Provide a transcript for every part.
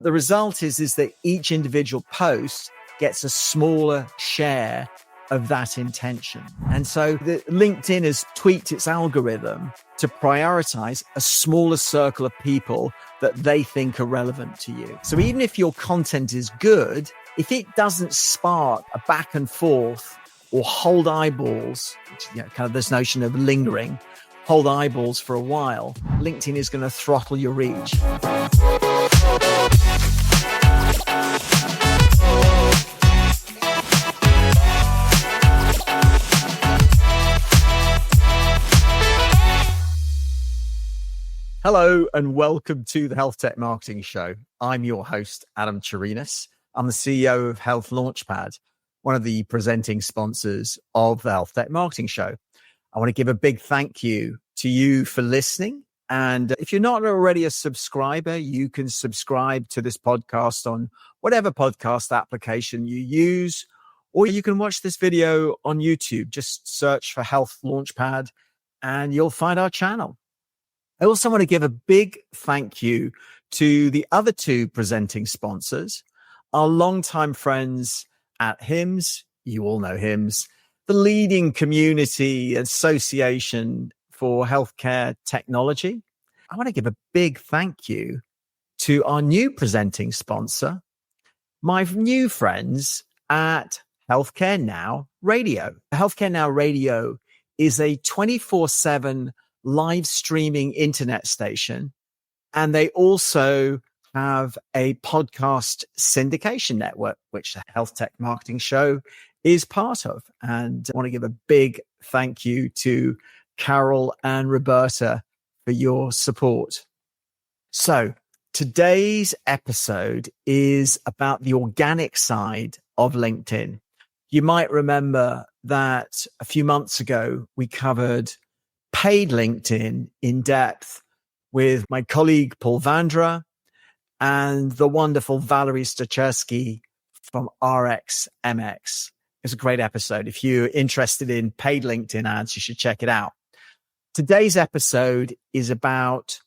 The result is that each individual post gets a smaller share of that intention. And so LinkedIn has tweaked its algorithm to prioritize a smaller circle of people that they think are relevant to you. So even if your content is good, if it doesn't spark a back and forth or hold eyeballs, which, kind of this notion of lingering, hold eyeballs for a while, LinkedIn is going to throttle your reach. Hello and welcome to the Health Tech Marketing Show. I'm your host, Adam Chirinas. I'm the CEO of Health Launchpad, one of the presenting sponsors of the Health Tech Marketing Show. I want to give a big thank you to you for listening. And if you're not already a subscriber, you can subscribe to this podcast on whatever podcast application you use, or you can watch this video on YouTube. Just search for Health Launchpad and you'll find our channel. I also want to give a big thank you to the other two presenting sponsors, our longtime friends at HIMSS. You all know HIMSS, the leading community association for healthcare technology. I want to give a big thank you to our new presenting sponsor, my new friends at Healthcare Now Radio. Healthcare Now Radio is a 24/7 live streaming internet station, and they also have a podcast syndication network, which the Health Tech Marketing Show is part of. And I want to give a big thank you to Carol and Roberta for your support. So today's episode is about the organic side of LinkedIn. You might remember that a few months ago, we covered paid LinkedIn in depth with my colleague, Paul Vander, and the wonderful Valerie Stachersky from RxMX. It's a great episode. If you're interested in paid LinkedIn ads, you should check it out. Today's episode is about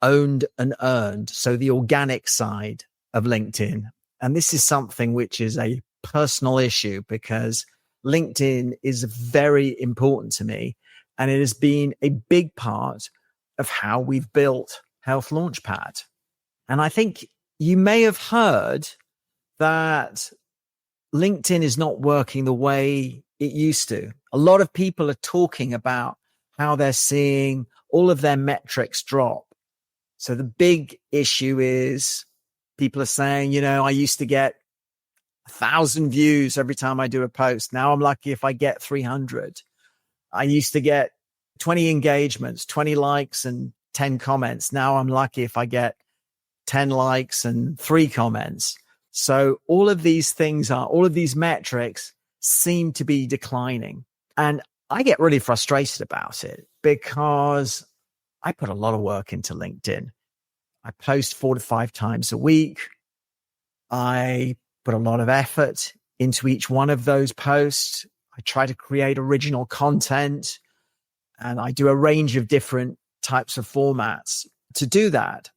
owned and earned. So the organic side of LinkedIn. And this is something which is a personal issue because LinkedIn is very important to me. And it has been a big part of how we've built Health Launchpad. And I think you may have heard that LinkedIn is not working the way it used to. A lot of people are talking about how they're seeing all of their metrics drop. So the big issue is people are saying, I used to get 1,000 views every time I do a post. Now I'm lucky if I get 300. I used to get 20 engagements, 20 likes and 10 comments. Now I'm lucky if I get 10 likes and 3 comments. So all of these metrics seem to be declining. And I get really frustrated about it because I put a lot of work into LinkedIn. I post 4 to 5 times a week. I put a lot of effort into each one of those posts. I try to create original content, and I do a range of different types of formats to do that.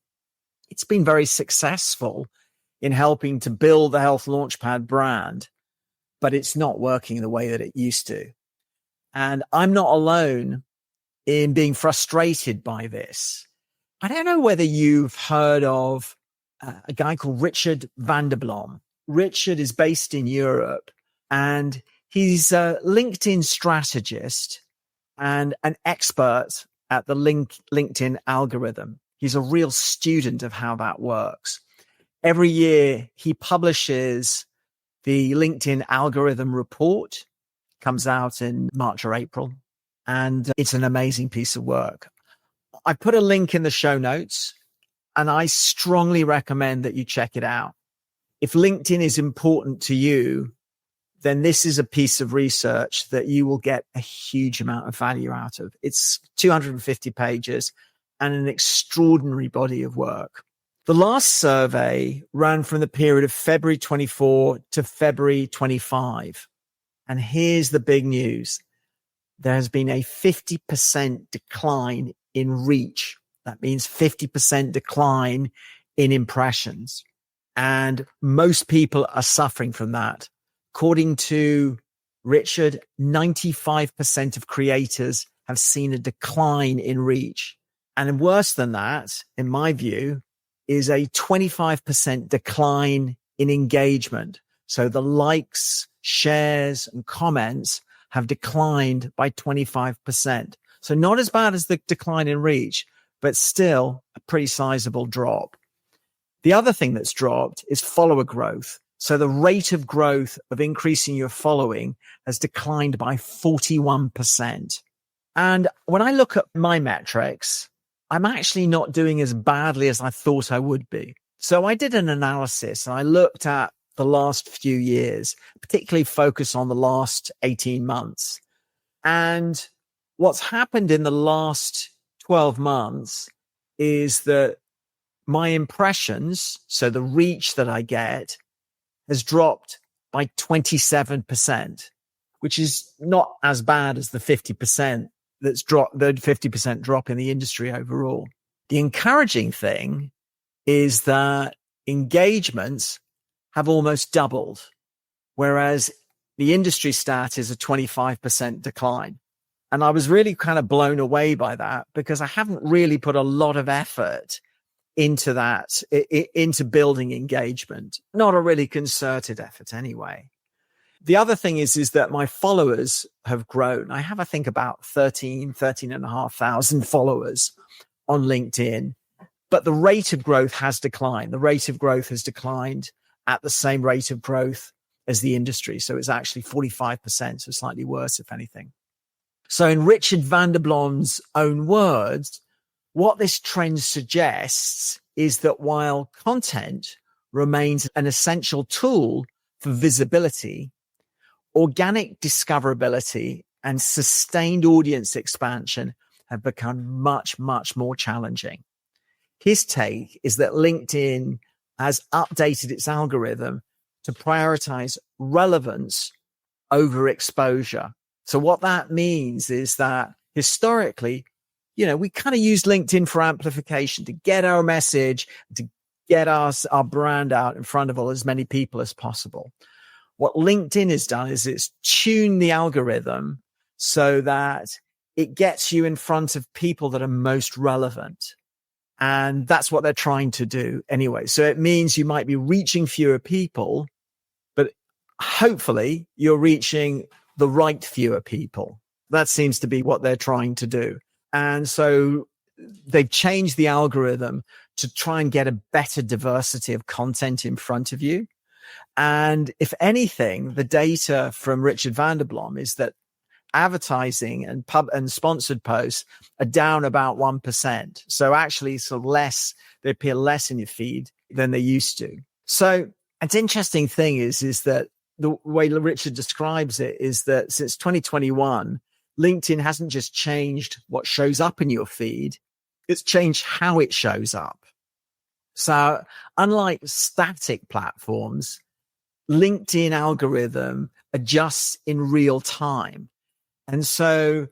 It's been very successful in helping to build the Health Launchpad brand, but it's not working the way that it used to. And I'm not alone in being frustrated by this. I don't know whether you've heard of a guy called Richard Vander Blom. Richard is based in Europe, and he's a LinkedIn strategist and an expert at the LinkedIn algorithm. He's a real student of how that works. Every year, he publishes the LinkedIn algorithm report, comes out in March or April, and it's an amazing piece of work. I put a link in the show notes, and I strongly recommend that you check it out. If LinkedIn is important to you, then this is a piece of research that you will get a huge amount of value out of. It's 250 pages and an extraordinary body of work. The last survey ran from the period of February 24 to February 25. And here's the big news. There has been a 50% decline in reach. That means 50% decline in impressions. And most people are suffering from that. According to Richard, 95% of creators have seen a decline in reach. And worse than that, in my view, is a 25% decline in engagement. So the likes, shares, and comments have declined by 25%. So not as bad as the decline in reach, but still a pretty sizable drop. The other thing that's dropped is follower growth. So the rate of growth of increasing your following has declined by 41%. And when I look at my metrics, I'm actually not doing as badly as I thought I would be. So I did an analysis and I looked at the last few years, particularly focused on the last 18 months. And what's happened in the last 12 months is that my impressions, so the reach that I get, has dropped by 27%, which is not as bad as the 50% that's dropped, the 50% drop in the industry overall. The encouraging thing is that engagements have almost doubled, whereas the industry stat is a 25% decline. And I was really kind of blown away by that because I haven't really put a lot of effort into that, into building engagement, not a really concerted effort anyway. The other thing is that my followers have grown. I have, I think, about 13,500 followers on LinkedIn, but the rate of growth has declined. The rate of growth has declined at the same rate of growth as the industry. So it's actually 45%, so slightly worse, if anything. So in Richard Vander Blom's own words, what this trend suggests is that while content remains an essential tool for visibility, organic discoverability and sustained audience expansion have become much, much more challenging. His take is that LinkedIn has updated its algorithm to prioritize relevance over exposure. So what that means is that historically, we kind of use LinkedIn for amplification to get our message, to get our brand out in front of as many people as possible. What LinkedIn has done is it's tuned the algorithm so that it gets you in front of people that are most relevant. And that's what they're trying to do anyway. So it means you might be reaching fewer people, but hopefully you're reaching the right fewer people. That seems to be what they're trying to do. And so they've changed the algorithm to try and get a better diversity of content in front of you. And if anything, the data from Richard Vander Blom is that advertising and sponsored posts are down about 1%. So actually sort of less, they appear less in your feed than they used to. So an interesting thing is that the way Richard describes it is that since 2021, LinkedIn hasn't just changed what shows up in your feed, it's changed how it shows up. So unlike static platforms, LinkedIn algorithm adjusts in real time. And so,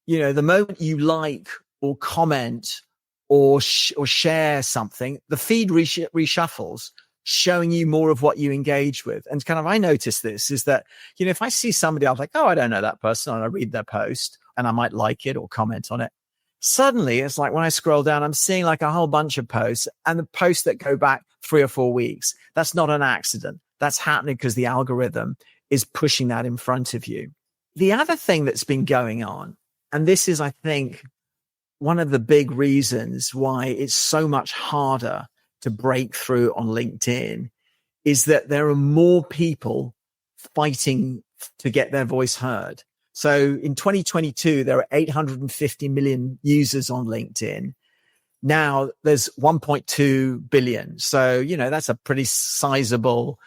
the moment you like or comment or share something, the feed reshuffles, showing you more of what you engage with. And kind of, I noticed this is that, if I see somebody, I'm like, oh, I don't know that person. And I read their post and I might like it or comment on it. Suddenly it's like when I scroll down, I'm seeing like a whole bunch of posts and the posts that go back 3 or 4 weeks. That's not an accident. That's happening because the algorithm is pushing that in front of you. The other thing that's been going on, and this is, I think, one of the big reasons why it's so much harder to break through on LinkedIn, is that there are more people fighting to get their voice heard. So in 2022, there are 850 million users on LinkedIn. Now there's 1.2 billion. So, that's a pretty sizable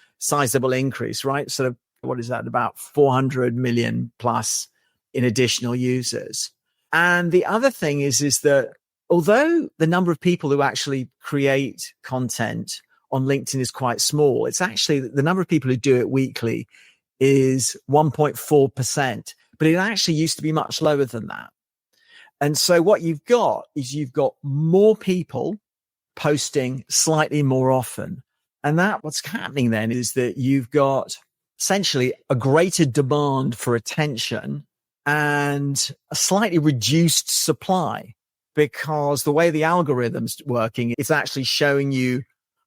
increase, right? So what is that? About 400 million plus in additional users. And the other thing is that although the number of people who actually create content on LinkedIn is quite small, it's actually the number of people who do it weekly is 1.4%, but it actually used to be much lower than that. And so what you've got is more people posting slightly more often. And what's happening then is that you've got essentially a greater demand for attention and a slightly reduced supply, because the way the algorithm's working, it's actually showing you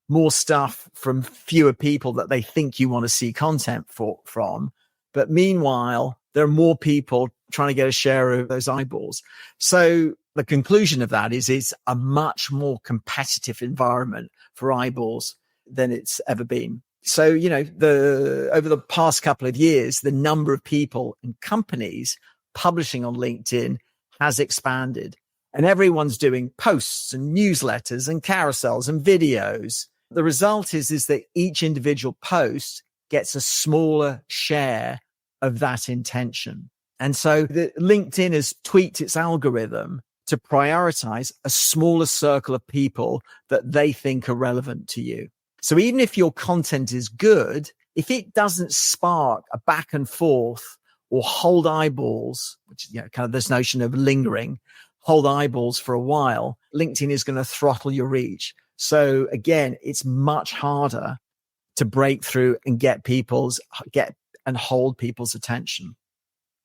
more stuff from fewer people that they think you want to see content from. But meanwhile, there are more people trying to get a share of those eyeballs. So the conclusion of that is it's a much more competitive environment for eyeballs than it's ever been. So, over the past couple of years, the number of people and companies publishing on LinkedIn has expanded, and everyone's doing posts and newsletters and carousels and videos. The result is that each individual post gets a smaller share of that intention. And so LinkedIn has tweaked its algorithm to prioritize a smaller circle of people that they think are relevant to you. So even if your content is good, if it doesn't spark a back and forth or hold eyeballs, which is kind of this notion of lingering, hold eyeballs for a while, LinkedIn is going to throttle your reach. So again, it's much harder to break through and get and hold people's attention.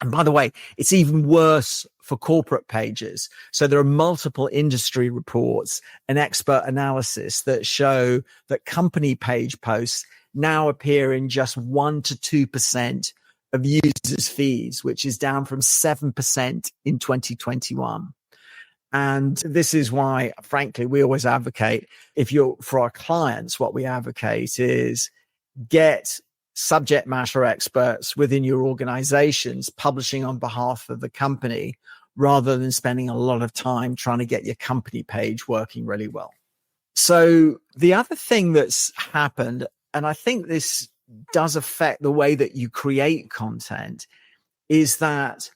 And by the way, it's even worse for corporate pages. So there are multiple industry reports and expert analysis that show that company page posts now appear in just 1% to 2% of users' feeds, which is down from 7% in 2021. And this is why, frankly, we always advocate, for our clients, what we advocate is get subject matter experts within your organizations publishing on behalf of the company, rather than spending a lot of time trying to get your company page working really well. So the other thing that's happened, and I think this does affect the way that you create content, is that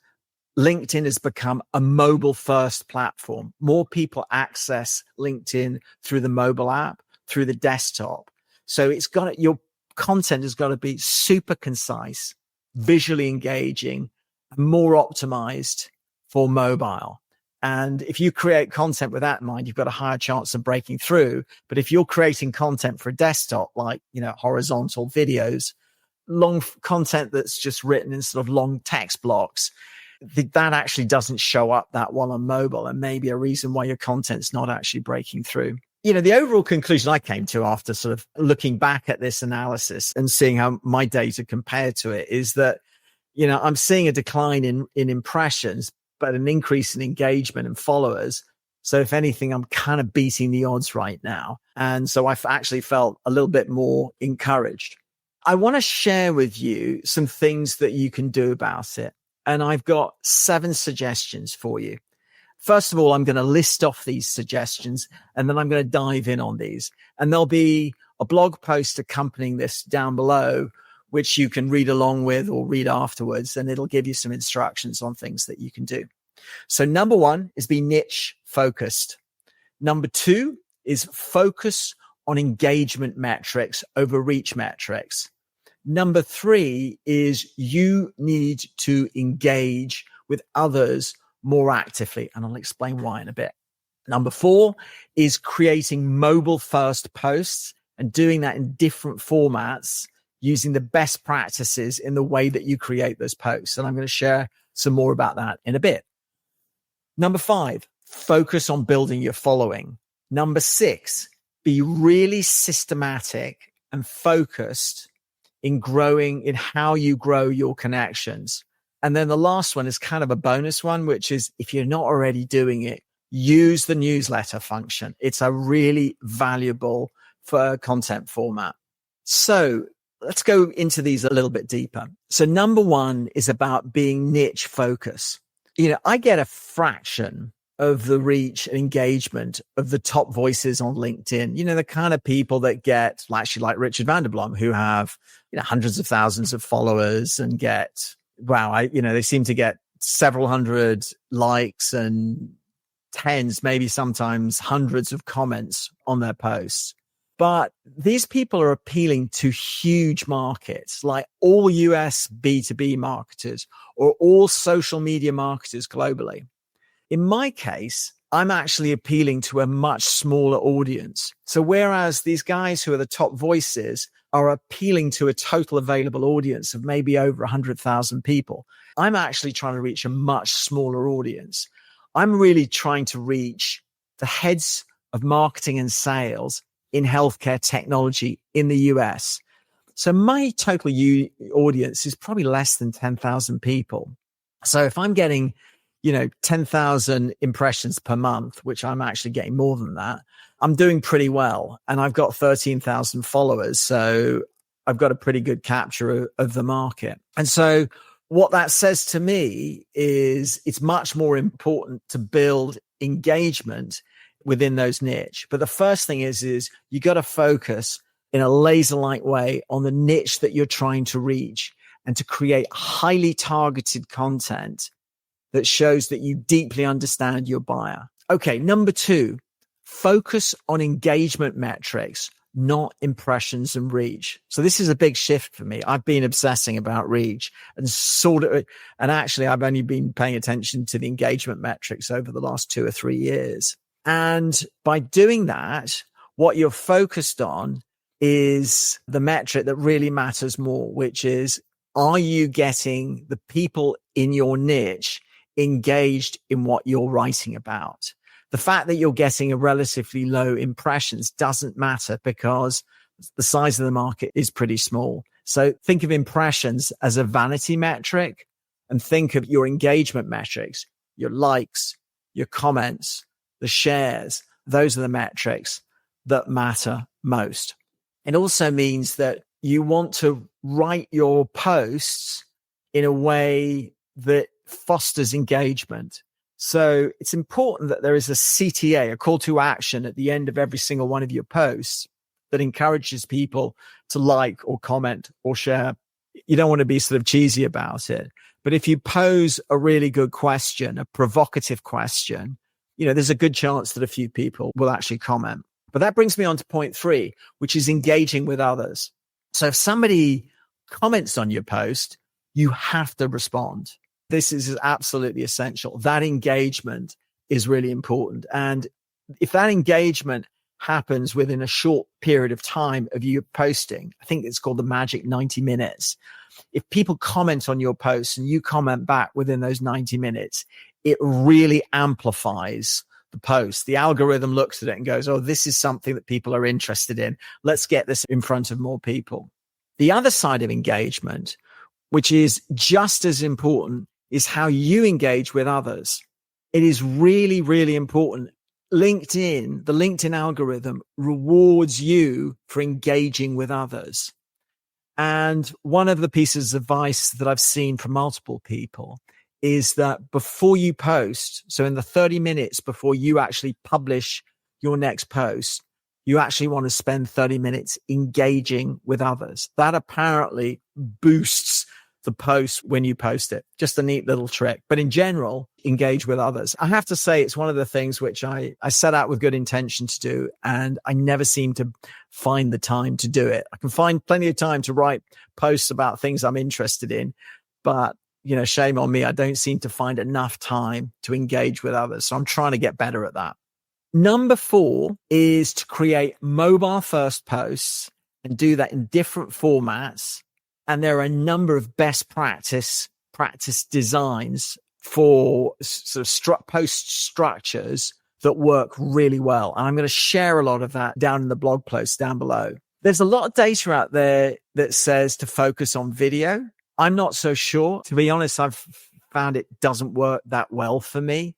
LinkedIn has become a mobile first platform. More people access LinkedIn through the mobile app, through the desktop. So your content has got to be super concise, visually engaging, and more optimized for mobile. And if you create content with that in mind, you've got a higher chance of breaking through. But if you're creating content for a desktop, like, horizontal videos, long content that's just written in sort of long text blocks, that actually doesn't show up that well on mobile, and maybe a reason why your content's not actually breaking through. The overall conclusion I came to after sort of looking back at this analysis and seeing how my data compared to it is that, I'm seeing a decline in impressions, but an increase in engagement and followers. So if anything, I'm kind of beating the odds right now. And so I've actually felt a little bit more encouraged. I want to share with you some things that you can do about it. And I've got 7 suggestions for you. First of all, I'm going to list off these suggestions, and then I'm going to dive in on these. And there'll be a blog post accompanying this down below, which you can read along with or read afterwards, and it'll give you some instructions on things that you can do. So number 1 is be niche focused. Number 2 is focus on engagement metrics over reach metrics. Number 3 is you need to engage with others more actively, and I'll explain why in a bit. Number 4 is creating mobile first posts and doing that in different formats using the best practices in the way that you create those posts. And I'm going to share some more about that in a bit. Number 5, focus on building your following. Number 6, be really systematic and focused in how you grow your connections. And then the last one is kind of a bonus one, which is if you're not already doing it, use the newsletter function. It's a really valuable content format. So let's go into these a little bit deeper. So number 1 is about being niche focus. I get a fraction of the reach and engagement of the top voices on LinkedIn. The kind of people that get actually like Richard Vander, who have hundreds of thousands of followers and get they seem to get several hundred likes and tens, maybe sometimes hundreds of comments on their posts. But these people are appealing to huge markets, like all US B2B marketers or all social media marketers globally. In my case, I'm actually appealing to a much smaller audience. So whereas these guys who are the top voices are appealing to a total available audience of maybe over 100,000 people, I'm actually trying to reach a much smaller audience. I'm really trying to reach the heads of marketing and sales in healthcare technology in the US. So my total audience is probably less than 10,000 people. So if I'm getting, 10,000 impressions per month, which I'm actually getting more than that, I'm doing pretty well. And I've got 13,000 followers. So I've got a pretty good capture of the market. And so what that says to me is it's much more important to build engagement within those niche. But the first thing is you got to focus in a laser-like way on the niche that you're trying to reach and to create highly targeted content that shows that you deeply understand your buyer. Okay, number 2, focus on engagement metrics, not impressions and reach. So this is a big shift for me. I've been obsessing about reach and actually I've only been paying attention to the engagement metrics over the last 2 or 3 years. And by doing that, what you're focused on is the metric that really matters more, which is, are you getting the people in your niche engaged in what you're writing about? The fact that you're getting a relatively low impressions doesn't matter because the size of the market is pretty small. So think of impressions as a vanity metric and think of your engagement metrics, your likes, your comments, the shares. Those are the metrics that matter most. It also means that you want to write your posts in a way that fosters engagement. So it's important that there is a CTA, a call to action at the end of every single one of your posts that encourages people to like or comment or share. You don't want to be sort of cheesy about it. But if you pose a really good question, a provocative question, there's a good chance that a few people will actually comment. But that brings me on to point 3, which is engaging with others. So if somebody comments on your post, you have to respond. This is absolutely essential. That engagement is really important. And if that engagement happens within a short period of time of you posting, I think it's called the magic 90 minutes. If people comment on your posts and you comment back within those 90 minutes, it really amplifies the post. The algorithm looks at it and goes, oh, this is something that people are interested in. Let's get this in front of more people. The other side of engagement, which is just as important, is how you engage with others. It is really, really important. The LinkedIn algorithm rewards you for engaging with others. And one of the pieces of advice that I've seen from multiple people is that before you post, so in the 30 minutes before you actually publish your next post, you actually want to spend 30 minutes engaging with others. That apparently boosts the post when you post it. Just a neat little trick. But in general, engage with others. I have to say, it's one of the things which I set out with good intention to do, and I never seem to find the time to do it. I can find plenty of time to write posts about things I'm interested in, but shame on me. I don't seem to find enough time to engage with others. So I'm trying to get better at that. Number 4 is to create mobile first posts and do that in different formats. And there are a number of best practice designs for sort of post structures that work really well. And I'm going to share a lot of that down in the blog post down below. There's a lot of data out there that says to focus on video. I'm not so sure. To be honest, I've found it doesn't work that well for me.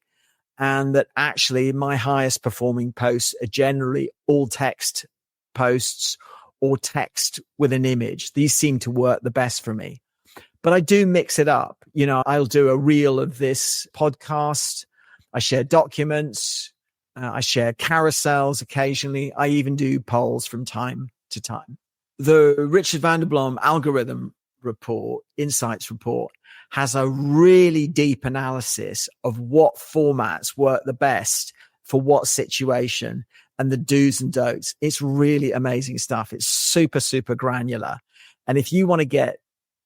And that actually my highest performing posts are generally all text posts or text with an image. These seem to work the best for me. But I do mix it up. I'll do a reel of this podcast. I share documents. I share carousels occasionally. I even do polls from time to time. The Richard Vander Blom algorithm report, insights report, has a really deep analysis of what formats work the best for what situation and the do's and don'ts. It's really amazing stuff. It's super, super granular. And if you want to get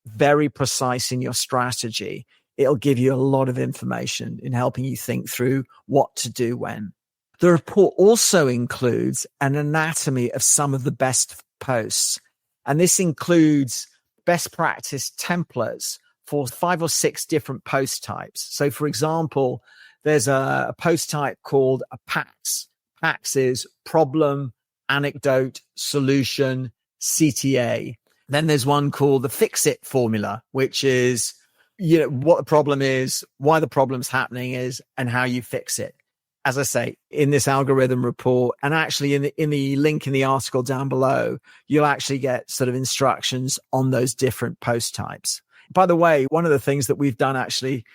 very precise in your strategy, it'll give you a lot of information in helping you think through what to do when. The report also includes an anatomy of some of the best posts. And this includes best practice templates for 5 or 6 different post types. So for example, there's a post type called a PAX. PAX is problem, anecdote, solution, CTA. Then there's one called the fix it formula, which is, what the problem is, why the problem's happening is, and how you fix it. As I say, in this algorithm report, and actually in the link in the article down below, you'll actually get sort of instructions on those different post types. By the way, one of the things that we've done actually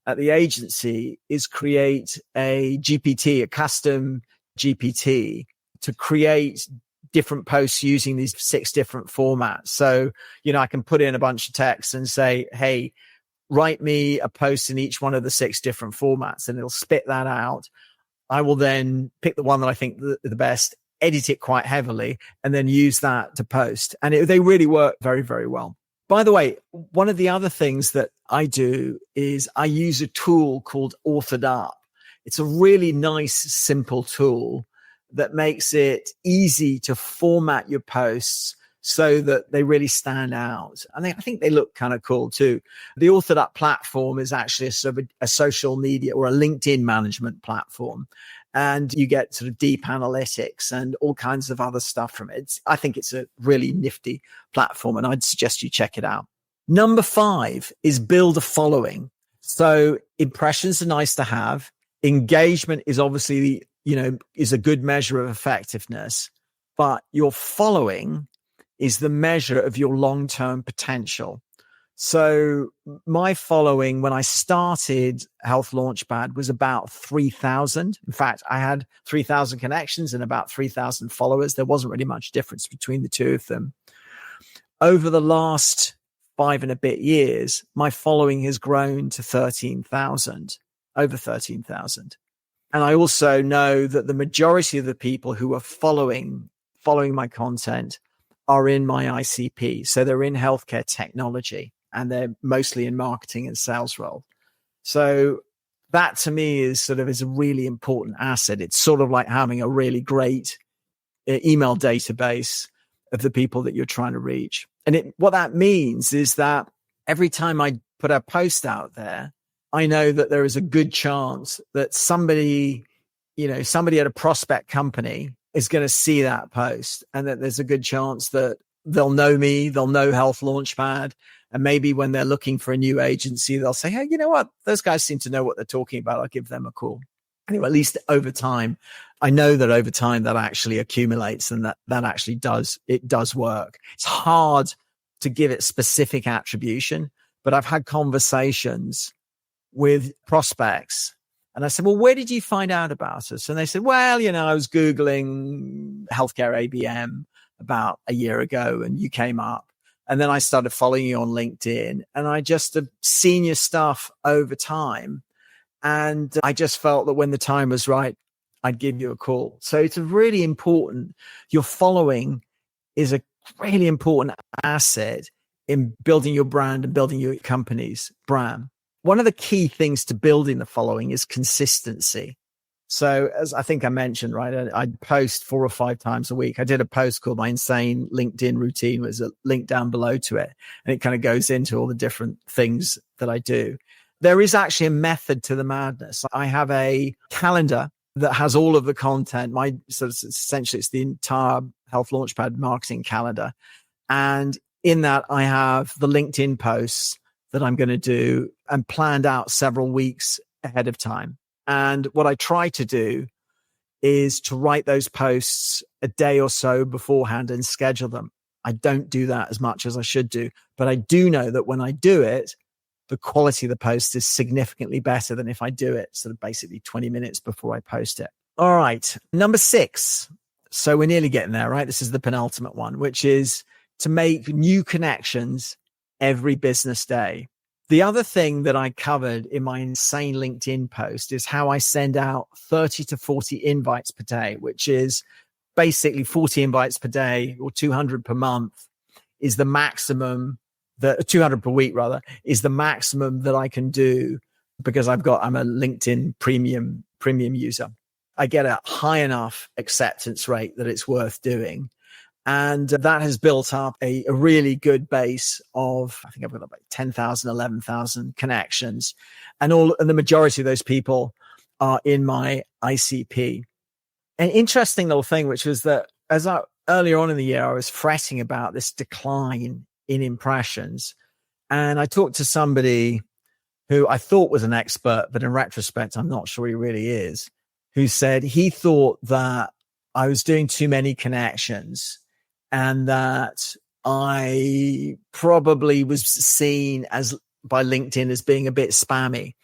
at the agency is create a GPT, a custom GPT, to create different posts using these 6 different formats. So, I can put in a bunch of text and say, hey, write me a post in each one of the 6 different formats, and it'll spit that out. I will then pick the one that I think the best, edit it quite heavily, and then use that to post. And they really work very, very well. By the way, one of the other things that I do is I use a tool called Authored Up. It's a really nice, simple tool that makes it easy to format your posts so that they really stand out. And I think they look kind of cool too. The Authored Up platform is actually a social media or a LinkedIn management platform. And you get sort of deep analytics and all kinds of other stuff from it. I think it's a really nifty platform, and I'd suggest you check it out. Number 5 is build a following. So impressions are nice to have. Engagement is obviously, is a good measure of effectiveness, but your following is the measure of your long-term potential. So my following when I started Health Launchpad was about 3,000. In fact, I had 3,000 connections and about 3,000 followers. There wasn't really much difference between the two of them. Over the last 5 and a bit years, my following has grown to 13,000, over 13,000. And I also know that the majority of the people who are following my content are in my ICP. So they're in healthcare technology, and they're mostly in marketing and sales role. So that to me is a really important asset. It's sort of like having a really great email database of the people that you're trying to reach. And what that means is that every time I put a post out there, I know that there is a good chance that somebody at a prospect company is going to see that post, and that there's a good chance that they'll know me, they'll know Health Launchpad. And maybe when they're looking for a new agency, they'll say, hey, you know what? Those guys seem to know what they're talking about. I'll give them a call. Anyway, at least over time, I know that over time that actually accumulates, and that actually does work. It's hard to give it specific attribution, but I've had conversations with prospects, and I said, well, where did you find out about us? And they said, well, I was Googling healthcare ABM about a year ago, and you came up. And then I started following you on LinkedIn, and I just have seen your stuff over time. And I just felt that when the time was right, I'd give you a call. So it's a really important, your following is a really important asset in building your brand and building your company's brand. One of the key things to building the following is consistency. So as I think I mentioned, right, I post 4 or 5 times a week. I did a post called My Insane LinkedIn Routine. There's a link down below to it. And it kind of goes into all the different things that I do. There is actually a method to the madness. I have a calendar that has all of the content. Essentially, it's the entire Health Launchpad marketing calendar. And in that, I have the LinkedIn posts that I'm going to do and planned out several weeks ahead of time. And what I try to do is to write those posts a day or so beforehand and schedule them. I don't do that as much as I should do, but I do know that when I do it, the quality of the post is significantly better than if I do it sort of basically 20 minutes before I post it. All right. Number 6. So we're nearly getting there, right? This is the penultimate one, which is to make new connections every business day. The other thing that I covered in my insane LinkedIn post is how I send out 30 to 40 invites per day, which is basically 40 invites per day or 200 per month is the maximum the 200 per week rather, is the maximum that I can do because I'm a LinkedIn premium user. I get a high enough acceptance rate that it's worth doing. And that has built up a really good base of, I think I've got about 10,000, 11,000 connections. And the majority of those people are in my ICP. An interesting little thing, which was that earlier on in the year, I was fretting about this decline in impressions. And I talked to somebody who I thought was an expert, but in retrospect, I'm not sure he really is, who said he thought that I was doing too many connections and that I probably was seen by LinkedIn as being a bit spammy.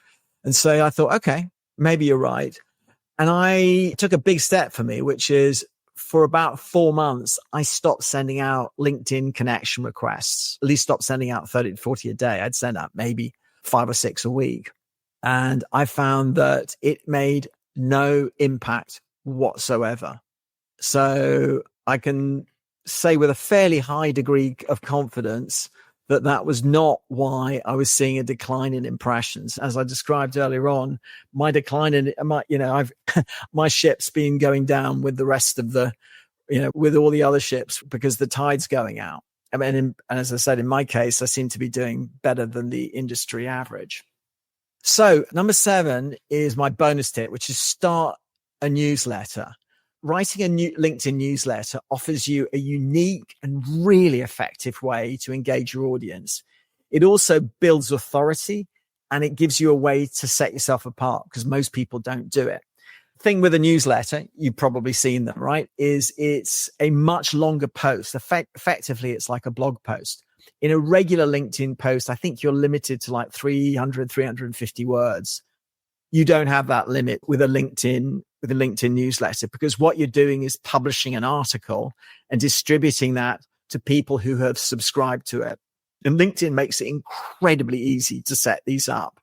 And so I thought, okay, maybe you're right. And I took a big step for me, which is for about 4 months, I stopped sending out LinkedIn connection requests, at least stopped sending out 30 to 40 a day. I'd send out maybe 5 or 6 a week. And I found that it made no impact whatsoever. So I can say with a fairly high degree of confidence that was not why I was seeing a decline in impressions. As I described earlier on, my decline in my ship's been going down with the rest of with all the other ships because the tide's going out. I mean, and as I said, in my case, I seem to be doing better than the industry average. So number 7 is my bonus tip, which is start a newsletter. Writing a new LinkedIn newsletter offers you a unique and really effective way to engage your audience. It also builds authority and it gives you a way to set yourself apart because most people don't do it. The thing with a newsletter, you've probably seen them, right? Is it's a much longer post. Effectively, it's like a blog post. In a regular LinkedIn post, I think you're limited to like 300, 350 words. You don't have that limit with a LinkedIn newsletter because what you're doing is publishing an article and distributing that to people who have subscribed to it. And LinkedIn makes it incredibly easy to set these up.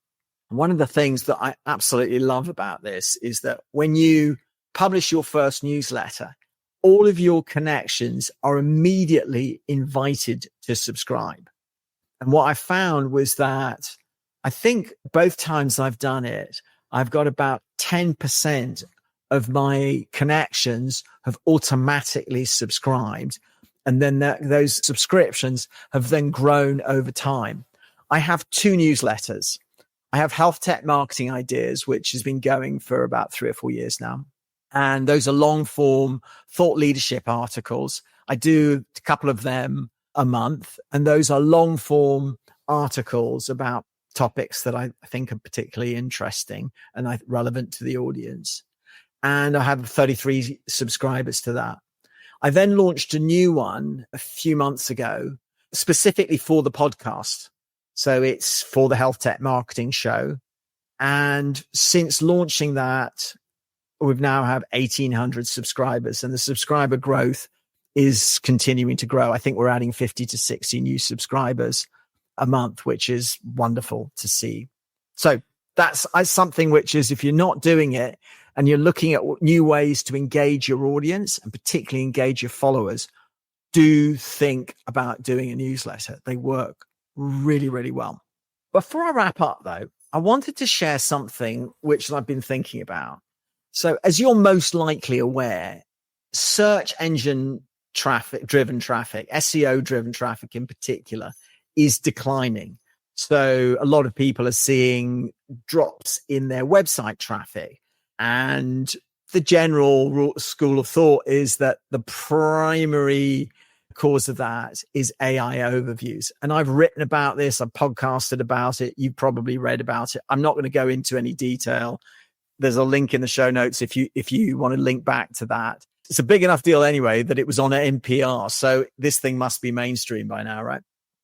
One of the things that I absolutely love about this is that when you publish your first newsletter, all of your connections are immediately invited to subscribe. And what I found was that I think both times I've done it, I've got about 10% of my connections have automatically subscribed. And then those subscriptions have then grown over time. I have 2 newsletters. I have Health Tech Marketing Ideas, which has been going for about 3 or 4 years now. And those are long form thought leadership articles. I do a couple of them a month. And those are long form articles about topics that I think are particularly interesting and relevant to the audience. And I have 33 subscribers to that. I then launched a new one a few months ago, specifically for the podcast. So it's for the Health Tech Marketing Show. And since launching that, we've now have 1,800 subscribers and the subscriber growth is continuing to grow. I think we're adding 50 to 60 new subscribers a month, which is wonderful to see. So that's something which is, if you're not doing it and you're looking at new ways to engage your audience and particularly engage your followers, do think about doing a newsletter. They work really, really well. Before I wrap up though, I wanted to share something which I've been thinking about. So as you're most likely aware, search engine driven traffic, SEO driven traffic in particular, is declining. So a lot of people are seeing drops in their website traffic. And the general school of thought is that the primary cause of that is AI overviews. And I've written about this, I've podcasted about it, you've probably read about it. I'm not going to go into any detail. There's a link in the show notes if you want to link back to that. It's a big enough deal anyway that it was on NPR. So this thing must be mainstream by now, right?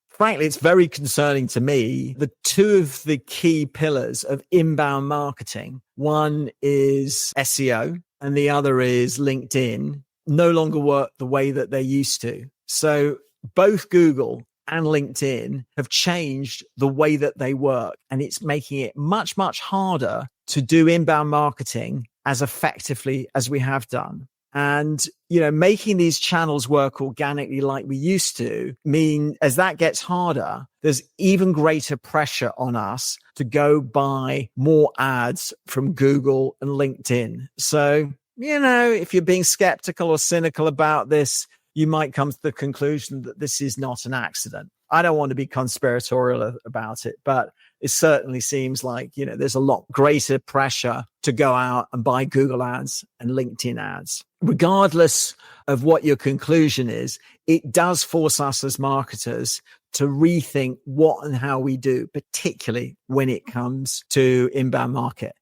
Frankly, it's very concerning to me. The 2 of the key pillars of inbound marketing, one is SEO and the other is LinkedIn, no longer work the way that they used to. So both Google and LinkedIn have changed the way that they work, and it's making it much, much harder to do inbound marketing as effectively as we have done. And, making these channels work organically like we used to mean as that gets harder, there's even greater pressure on us to go buy more ads from Google and LinkedIn. So, if you're being skeptical or cynical about this, you might come to the conclusion that this is not an accident. I don't want to be conspiratorial about it, but it certainly seems like, there's a lot greater pressure to go out and buy Google ads and LinkedIn ads. Regardless of what your conclusion is, it does force us as marketers to rethink what and how we do, particularly when it comes to inbound market.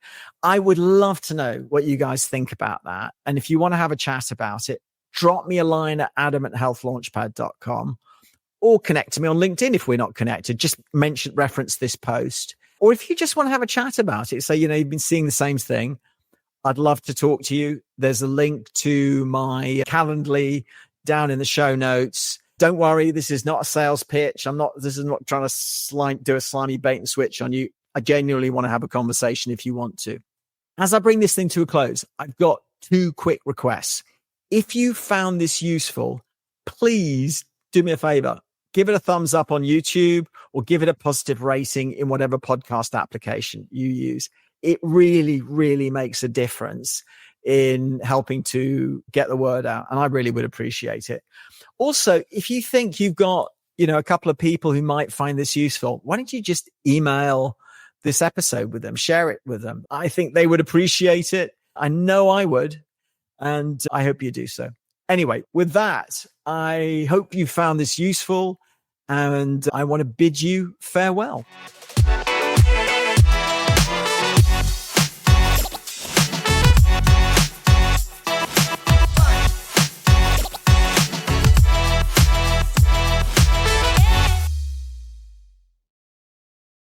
I would love to know what you guys think about that. And if you want to have a chat about it, drop me a line at adam@healthlaunchpad.com or connect to me on LinkedIn if we're not connected. Just reference this post. Or if you just want to have a chat about it, say, you've been seeing the same thing, I'd love to talk to you. There's a link to my Calendly down in the show notes. Don't worry, this is not a sales pitch. This is not trying to do a slimy bait and switch on you. I genuinely want to have a conversation if you want to. As I bring this thing to a close, I've got 2 quick requests. If you found this useful, please do me a favor. Give it a thumbs up on YouTube or give it a positive rating in whatever podcast application you use. It really, really makes a difference in helping to get the word out. And I really would appreciate it. Also, if you think you've got, a couple of people who might find this useful, why don't you just email this episode with them, share it with them. I think they would appreciate it. I know I would. And I hope you do so. Anyway, with that, I hope you found this useful and I want to bid you farewell.